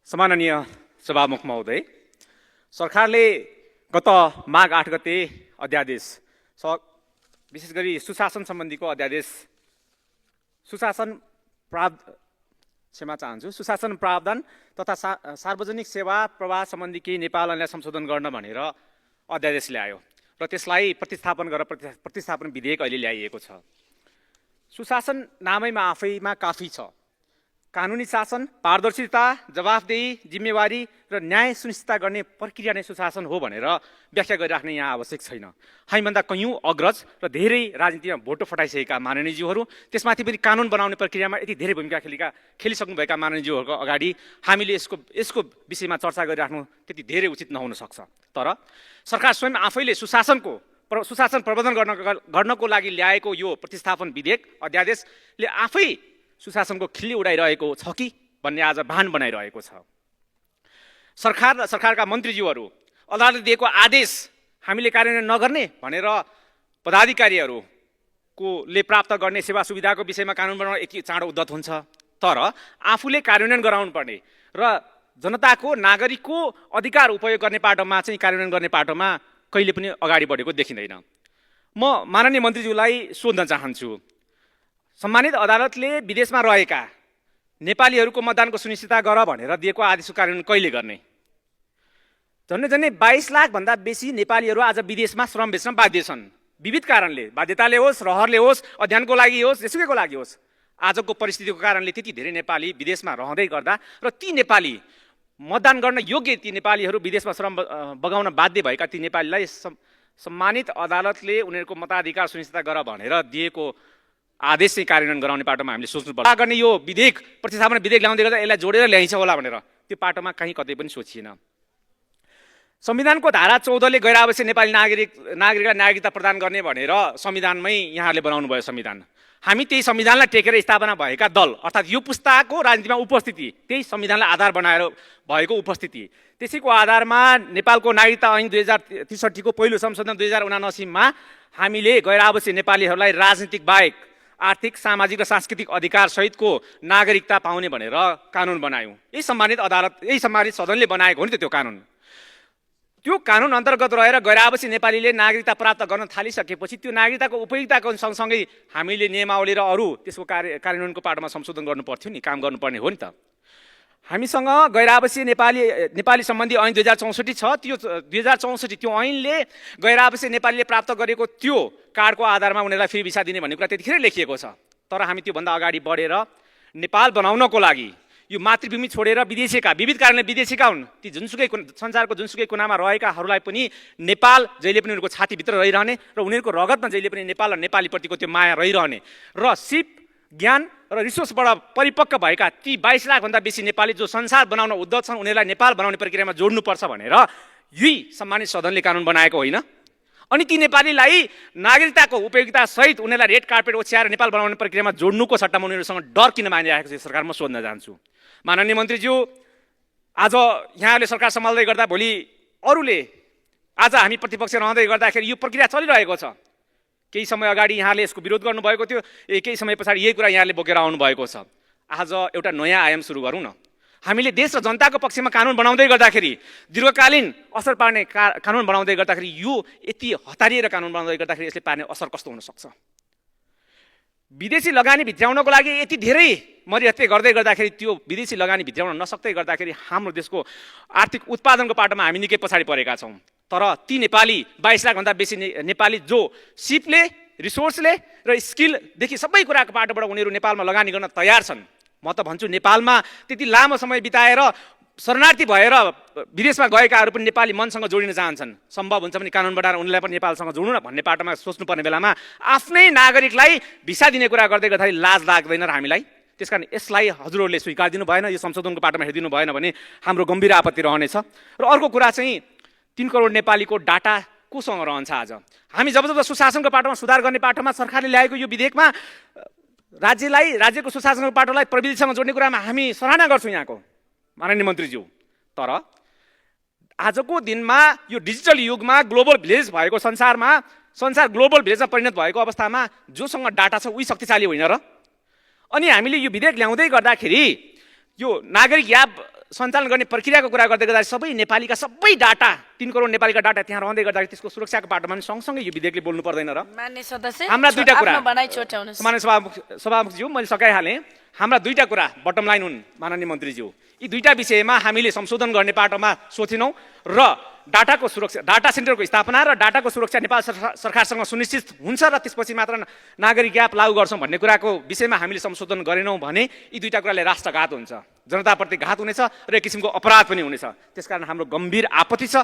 सम्माननीय सभामुख महोदय, सरकारले गत माघ 8 गते अध्यादेश विशेष गरी सुशासन सम्बन्धीको अध्यादेश सुशासन प्रावधान तथा सार्वजनिक सेवा प्रवाह सम्बन्धी केही नेपाल ऐनलाई संशोधन गर्न भनेर अध्यादेश ल्यायो र त्यसलाई प्रतिस्थापन गरेर प्रतिस्थापन विधेयक अहिले ल्याइएको छ। सुशासन नामैमा आफैमा काफी छ। कानुनी शासन, पारदर्शिता, जवाफदेही, जिम्मेवारी र न्याय सुनिश्चित गर्ने प्रक्रिया नै सुशासन हो भनेर व्याख्या गरिराख्ने यहाँ आवश्यक छैन। हामीभन्दा कैयौँ अग्रज र धेरै राजनीतिमा भोटो फटाइसकेका माननीयज्यूहरू, त्यसमाथि पनि कानुन बनाउने प्रक्रियामा यति धेरै भूमिका खेलिसक्नुभएका माननीयज्यूहरूको अगाडि हामीले यसको विषयमा चर्चा गरिराख्नु त्यति धेरै उचित नहुन सक्छ। तर सरकार स्वयं आफैले सुशासन प्रवर्धन गर्नको लागि ल्याएको यो प्रतिस्थापन विधेयक अध्यादेशले आफै सुशासनको खिल्ली उडाइरहेको छ कि भन्ने आज भान बनाइरहेको छ। सरकार र सरकारका मन्त्रीज्यूहरू अदालतले दिएको आदेश हामीले कार्यान्वयन नगर्ने भनेर पदाधिकारीहरूले प्राप्त गर्ने सेवा सुविधाको विषयमा कानुन बनाउन यति चाँडो उद्धत हुन्छ, तर आफूले कार्यान्वयन गराउनु पर्ने र जनताको नागरिकको अधिकार उपयोग गर्ने पाटोमा चाहिँ कार्यान्वयन गर्ने पाटोमा कहिले पनि अगाडि बढेको देखिँदैन। म माननीय मन्त्रीज्यूलाई सोध्न चाहन्छु, सम्मानित अदालतले विदेशमा रहेका नेपालीहरूको मतदानको सुनिश्चितता गर भनेर दिएको आदेशको कार्यान्वयन कहिले गर्ने? झन्डै 22 लाखभन्दा बेसी नेपालीहरू आज विदेशमा श्रम बेच्न बाध्य छन्। विविध कारणले, बाध्यताले होस्, रहरले होस्, अध्ययनको लागि होस्, जेसुकैको लागि होस्, आजको परिस्थितिको कारणले त्यति धेरै नेपाली विदेशमा रहँदै गर्दा र ती नेपाली मतदान गर्न योग्य ती नेपालीहरू विदेशमा श्रम बगाउन बाध्य भएका ती नेपालीलाई सम्मानित अदालतले उनीहरूको मताधिकार सुनिश्चित गर भनेर दिएको आदेश चाहिँ कार्यान्वयन गराउने पाटोमा हामीले सोच्नुपर्छ। गर्ने यो विधेयक प्रतिस्थापन विधेयक ल्याउँदै गर्दा यसलाई जोडेर ल्याइन्छ होला भनेर त्यो पाटोमा कहीँ कतै पनि सोचिएन। संविधानको धारा 14ले गैर आवश्यक नेपाली नागरिकलाई नागरिकता प्रदान गर्ने भनेर संविधानमै यहाँहरूले बनाउनु भयो संविधान। हामी त्यही संविधानलाई टेकेर स्थापना भएका दल अर्थात् यो पुस्ताको राजनीतिमा उपस्थिति, त्यही संविधानलाई आधार बनाएर भएको उपस्थिति, त्यसैको आधारमा नेपालको नागरिकता ऐन 2063 को पहिलो संशोधन 2079 मा हामीले गैर आवश्यक नेपालीहरूलाई राजनीतिक बाहेक आर्थिक, सामाजिक र सांस्कृतिक अधिकार सहितको नागरिकता पाउने भनेर कानुन बनायौँ। यही सम्मानित सदनले बनाएको हो नि त्यो कानुन। त्यो कानुन अन्तर्गत रहेर गैर आवश्यक नेपालीले नागरिकता प्राप्त गर्न थालिसकेपछि त्यो नागरिकताको उपयोगिताको सँगसँगै हामीले नियमावली र अरू त्यसको कार्यान्वयनको पाटोमा संशोधन गर्नु पर्थ्यो नि, काम गर्नुपर्ने हो नि त। हामीसँग गैर आवश्यक नेपाली सम्बन्धी ऐन 2064 छ। त्यो 2064 त्यो ऐनले गैर आवश्यक नेपालीले प्राप्त गरेको त्यो कार्डको आधारमा उनीहरूलाई फ्री भिसा दिने भन्ने कुरा त्यतिखेरै लेखिएको छ। तर हामी त्योभन्दा अगाडि बढेर नेपाल बनाउनको लागि यो मातृभूमि छोडेर विविध कारणले विदेशीका हुन् ती संसारको जुनसुकै कुनामा रहेकाहरूलाई पनि नेपाल जहिले पनि उनीहरूको छातीभित्र रहिरहने र उनीहरूको रगतमा जहिले पनि नेपाल र नेपालीप्रतिको त्यो माया रहिरहने र सिप, ज्ञान र रिसोर्सबाट परिपक्व भएका ती 22 लाखभन्दा बेसी नेपाली जो संसार बनाउन उद्धत छन् उनीहरूलाई नेपाल बनाउने प्रक्रियामा जोड्नुपर्छ भनेर यही सम्मानित सदनले कानुन बनाएको होइन। अनि ती नेपालीलाई नागरिकताको उपयोगिता सहित उनीहरूलाई रेड कार्पेट ओछ्याएर नेपाल बनाउने प्रक्रियामा जोड्नुको सट्टामा उनीहरूसँग डर किन मानिरहेको छ सरकार? म सोध्न चाहन्छु। माननीय मन्त्रीज्यू, आज यहाँले सरकार सम्हाल्दै गर्दा भोलि अरूले, आज हामी प्रतिपक्ष रहँदै गर्दाखेरि यो प्रक्रिया चलिरहेको छ। केही समय अगाडि यहाँले यसको विरोध गर्नुभएको थियो, केही समय पछाडि यही कुरा यहाँले बोकेर आउनुभएको छ। आज एउटा नयाँ आयाम सुरु गरौँ न। हामीले देश र जनताको पक्षमा कानुन बनाउँदै गर्दाखेरि, दीर्घकालीन असर पार्ने कानुन बनाउँदै गर्दाखेरि, यो यति हतारिएर कानुन बनाउँदै गर्दाखेरि यसले पार्ने असर कस्तो हुनसक्छ? विदेशी लगानी भित्राउनको लागि यति धेरै मरिहत्ते गर्दै गर्दाखेरि त्यो विदेशी लगानी भित्राउन नसक्दै गर्दाखेरि हाम्रो देशको आर्थिक उत्पादनको पाटोमा हामी निकै पछाडि परेका छौँ। तर ती नेपाली 22 लाखभन्दा बेसी नेपाली जो सिपले, रिसोर्सले र स्किलदेखि सबै कुराको पाटोबाट उनीहरू नेपालमा लगानी गर्न तयार छन्। म त भन्छु नेपालमा त्यति लामो समय बिताएर शरणार्थी भएर विदेशमा गएकाहरू पनि नेपाली मनसँग जोडिन चाहन्छन्। सम्भव हुन्छ भने कानुन बनाएर उनीलाई पनि नेपालसँग जोड्नु न भन्ने पाटोमा सोच्नुपर्ने बेलामा आफ्नै नागरिकलाई भिसा दिने कुरा गर्दै गर्दाखेरि लाज लाग्दैन र हामीलाई? त्यसकारण यसलाई हजुरहरूले स्वीकार दिनु भएन, यो संशोधनको पाटोमा हेरिदिनु भएन भने हाम्रो गम्भीर आपत्ति रहनेछ। र अर्को कुरा चाहिँ 3 करोड नेपालीको डाटा कोसँग रहन्छ आज? हामी जब सुशासनको पाटोमा सुधार गर्ने पाटोमा सरकारले ल्याएको यो विधेयकमा राज्यको सुशासनको पाटोलाई प्रविधिसँग जोड्ने कुरामा हामी सराहना गर्छौँ यहाँको माननीय मन्त्रीज्यू। तर आजको दिनमा यो डिजिटल युगमा ग्लोबल भिलेज भएको संसार ग्लोबल भिलेजमा परिणत भएको अवस्थामा जोसँग डाटा छ उही शक्तिशाली होइन र? अनि हामीले यो विधेयक ल्याउँदै गर्दाखेरि यो नागरिक याप सञ्चालन गर्ने प्रक्रियाको कुरा गर्दै गर्दा सबै नेपालीका सबै डाटा 3 करोड नेपालीका डाटा त्यहाँ रहँदै गर्दा त्यसको सुरक्षाको बाटोमा पनि सँगसँगै यो विधेयकले बोल्नु पर्दैन र? मान्य सदस्य हाम्रा दुईटा कुरा आफ्नो भनाइ छोट्याउनुस्। माननीय सभामुखज्यू मैले सकाइहालेँ। हाम्रा दुईटा कुरा बटम लाइन हुन् माननीय मन्त्रीज्यू। यी दुईटा विषयमा हामीले संशोधन गर्ने बाटोमा सोचेनौँ र डाटाको सुरक्षा, डाटा सेन्टरको स्थापना र डाटाको सुरक्षा नेपाल सरकारसँग सुनिश्चित हुन्छ र त्यसपछि मात्र नागरिक ग्याप लागू गर्छौँ भन्ने कुराको विषयमा हामीले संशोधन गरेनौँ भने यी दुईटा कुराले राष्ट्रघात हुन्छ, जनताप्रति घात हुनेछ र एक किसिमको अपराध पनि हुनेछ। त्यसकारण हाम्रो गम्भीर आपत्ति छ।